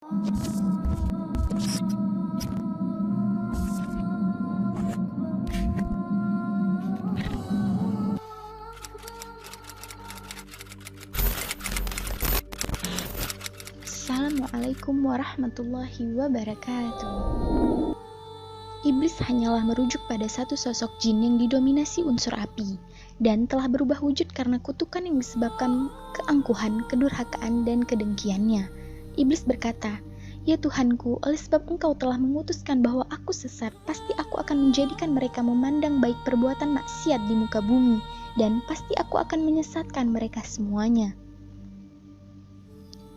Assalamualaikum warahmatullahi wabarakatuh. Iblis hanyalah merujuk pada satu sosok jin yang didominasi unsur api dan telah berubah wujud karena kutukan yang disebabkan keangkuhan, kedurhakaan, dan kedengkiannya. Iblis berkata, "Ya Tuhanku, oleh sebab Engkau telah memutuskan bahwa aku sesat, pasti aku akan menjadikan mereka memandang baik perbuatan maksiat di muka bumi, dan pasti aku akan menyesatkan mereka semuanya."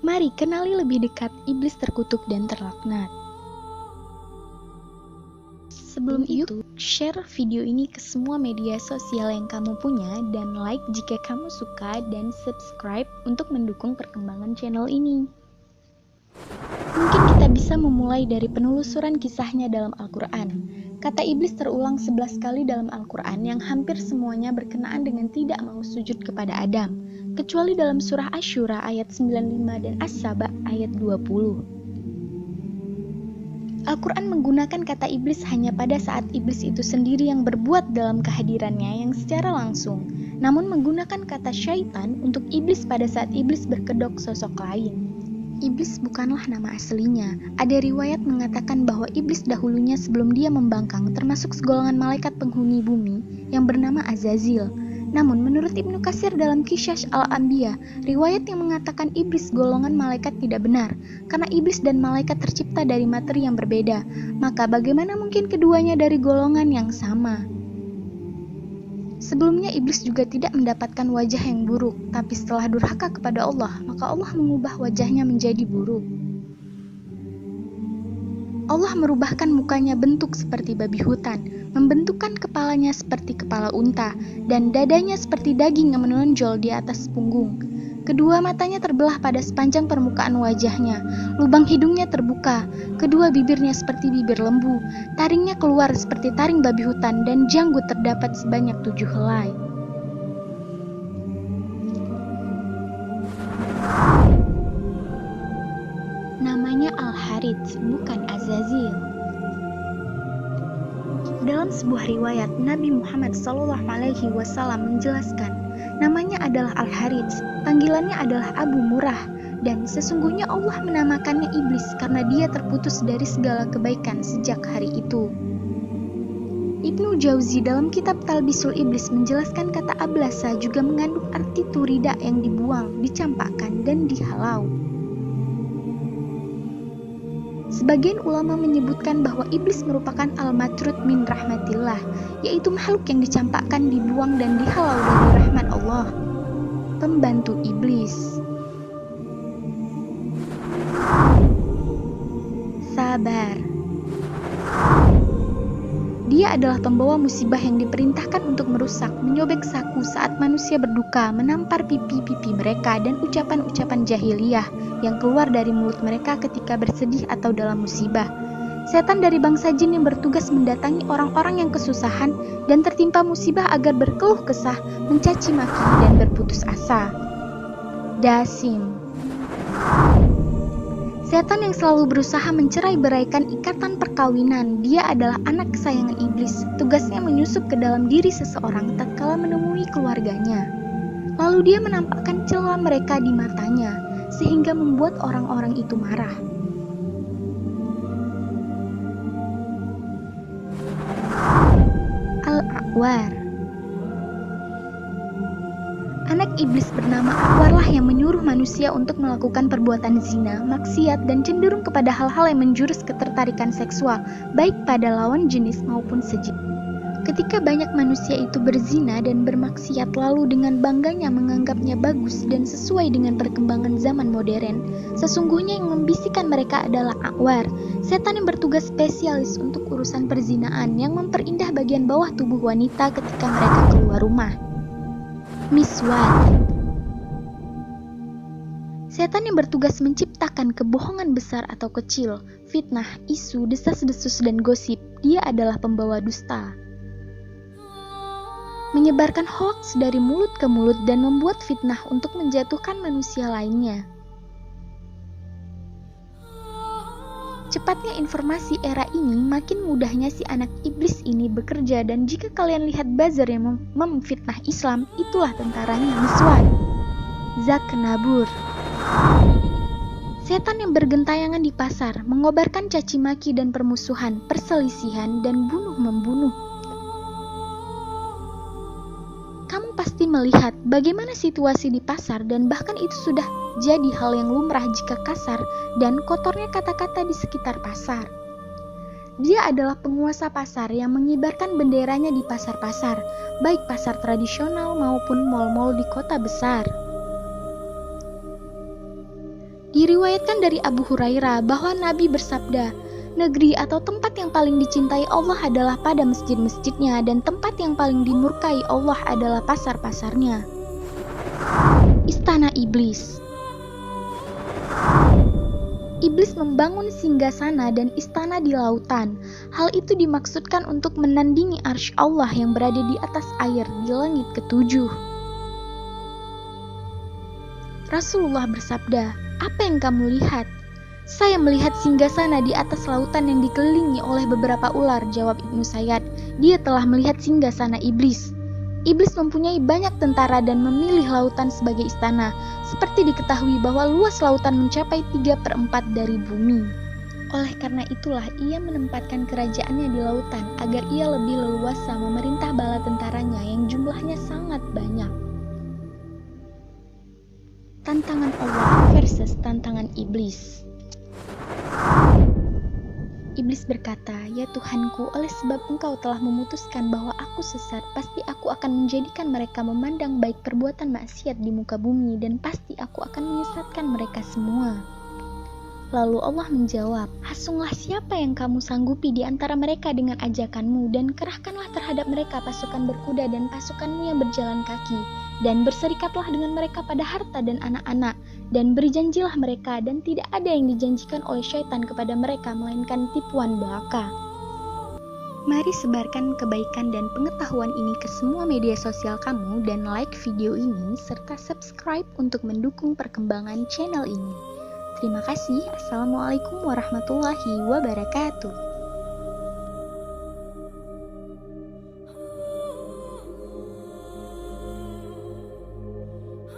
Mari kenali lebih dekat iblis terkutuk dan terlaknat. Sebelum itu, share video ini ke semua media sosial yang kamu punya dan like jika kamu suka dan subscribe untuk mendukung perkembangan channel ini. Mungkin kita bisa memulai dari penelusuran kisahnya dalam Al-Quran. Kata iblis terulang 11 kali dalam Al-Quran yang hampir semuanya berkenaan dengan tidak mau sujud kepada Adam, kecuali dalam surah Asy-Syura ayat 95 dan As-Saba ayat 20. Al-Quran menggunakan kata iblis hanya pada saat iblis itu sendiri yang berbuat dalam kehadirannya yang secara langsung, namun menggunakan kata syaitan untuk iblis pada saat iblis berkedok sosok lain. Iblis bukanlah nama aslinya. Ada riwayat mengatakan bahwa iblis dahulunya sebelum dia membangkang termasuk segolongan malaikat penghuni bumi yang bernama Azazil. Namun menurut Ibnu Katsir dalam Qisas Al-Anbiya, riwayat yang mengatakan iblis golongan malaikat tidak benar, karena iblis dan malaikat tercipta dari materi yang berbeda. Maka bagaimana mungkin keduanya dari golongan yang sama? Sebelumnya iblis juga tidak mendapatkan wajah yang buruk, tapi setelah durhaka kepada Allah, maka Allah mengubah wajahnya menjadi buruk. Allah merubahkan mukanya bentuk seperti babi hutan, membentukkan kepalanya seperti kepala unta, dan dadanya seperti daging yang menonjol di atas punggung. Kedua matanya terbelah pada sepanjang permukaan wajahnya, lubang hidungnya terbuka, kedua bibirnya seperti bibir lembu, taringnya keluar seperti taring babi hutan, dan janggut terdapat sebanyak 7 helai. Namanya Al-Harits, bukan Azazil. Dalam sebuah riwayat, Nabi Muhammad SAW menjelaskan, namanya adalah Al-Harits, panggilannya adalah Abu Murrah, dan sesungguhnya Allah menamakannya iblis karena dia terputus dari segala kebaikan sejak hari itu. Ibnu Jauzi dalam kitab Talbisul Iblis menjelaskan kata ablasa juga mengandung arti turida yang dibuang, dicampakkan, dan dihalau. Sebagian ulama menyebutkan bahwa iblis merupakan al-matrud min rahmatillah, yaitu makhluk yang dicampakkan, dibuang, dan dihalau dari rahmat Allah. Pembantu iblis. Sabar. Dia adalah pembawa musibah yang diperintahkan untuk merusak, menyobek saku saat manusia berduka, menampar pipi-pipi mereka, dan ucapan-ucapan jahiliyah yang keluar dari mulut mereka ketika bersedih atau dalam musibah. Setan dari bangsa jin yang bertugas mendatangi orang-orang yang kesusahan dan tertimpa musibah agar berkeluh kesah, mencaci maki, dan berputus asa. Dasim. Setan yang selalu berusaha mencerai-beraikan ikatan perkawinan. Dia adalah anak kesayangan iblis. Tugasnya menyusup ke dalam diri seseorang tatkala menemui keluarganya. Lalu dia menampakkan celah mereka di matanya, sehingga membuat orang-orang itu marah. Al-A'war. Anak iblis bernama A'warlah yang menyuruh manusia untuk melakukan perbuatan zina, maksiat, dan cenderung kepada hal-hal yang menjurus ketertarikan seksual, baik pada lawan jenis maupun sejenis. Ketika banyak manusia itu berzina dan bermaksiat lalu dengan bangganya menganggapnya bagus dan sesuai dengan perkembangan zaman modern, sesungguhnya yang membisikkan mereka adalah A'war, setan yang bertugas spesialis untuk urusan perzinaan yang memperindah bagian bawah tubuh wanita ketika mereka keluar rumah. Miswar. Setan yang bertugas menciptakan kebohongan besar atau kecil, fitnah, isu, desas-desus, dan gosip. Dia adalah pembawa dusta. Menyebarkan hoaks dari mulut ke mulut dan membuat fitnah untuk menjatuhkan manusia lainnya. Cepatnya informasi era ini, makin mudahnya si anak iblis ini bekerja, dan jika kalian lihat buzzer yang memfitnah Islam, itulah tentaranya Miswar, Zaknabur. Setan yang bergentayangan di pasar, mengobarkan caci maki dan permusuhan, perselisihan, dan bunuh-membunuh. Kamu pasti melihat bagaimana situasi di pasar, dan bahkan itu sudah jadi hal yang lumrah jika kasar dan kotornya kata-kata di sekitar pasar. Dia adalah penguasa pasar yang mengibarkan benderanya di pasar-pasar, baik pasar tradisional maupun mal-mal di kota besar. Diriwayatkan dari Abu Hurairah bahwa Nabi bersabda, negeri atau tempat yang paling dicintai Allah adalah pada masjid-masjidnya, dan tempat yang paling dimurkai Allah adalah pasar-pasarnya. Istana Iblis. Iblis membangun singgasana dan istana di lautan. Hal itu dimaksudkan untuk menandingi arsy Allah yang berada di atas air di langit ketujuh. Rasulullah bersabda, "Apa yang kamu lihat?" "Saya melihat singgasana di atas lautan yang dikelilingi oleh beberapa ular," jawab Ibnu Sayyad. "Dia telah melihat singgasana iblis." Iblis mempunyai banyak tentara dan memilih lautan sebagai istana. Seperti diketahui bahwa luas lautan mencapai 3/4 dari bumi. Oleh karena itulah ia menempatkan kerajaannya di lautan agar ia lebih leluasa memerintah bala tentaranya yang jumlahnya sangat banyak. Tantangan Allah versus tantangan iblis. Iblis berkata, "Ya Tuhanku, oleh sebab Engkau telah memutuskan bahwa aku sesat, pasti aku akan menjadikan mereka memandang baik perbuatan maksiat di muka bumi, dan pasti aku akan menyesatkan mereka semua." Lalu Allah menjawab, "Hasunglah siapa yang kamu sanggupi di antara mereka dengan ajakanmu, dan kerahkanlah terhadap mereka pasukan berkuda dan pasukanmu yang berjalan kaki, dan berserikatlah dengan mereka pada harta dan anak-anak, dan berjanjilah mereka, dan tidak ada yang dijanjikan oleh syaitan kepada mereka melainkan tipuan belaka." Mari sebarkan kebaikan dan pengetahuan ini ke semua media sosial kamu, dan like video ini serta subscribe untuk mendukung perkembangan channel ini. Terima kasih. Assalamualaikum warahmatullahi wabarakatuh.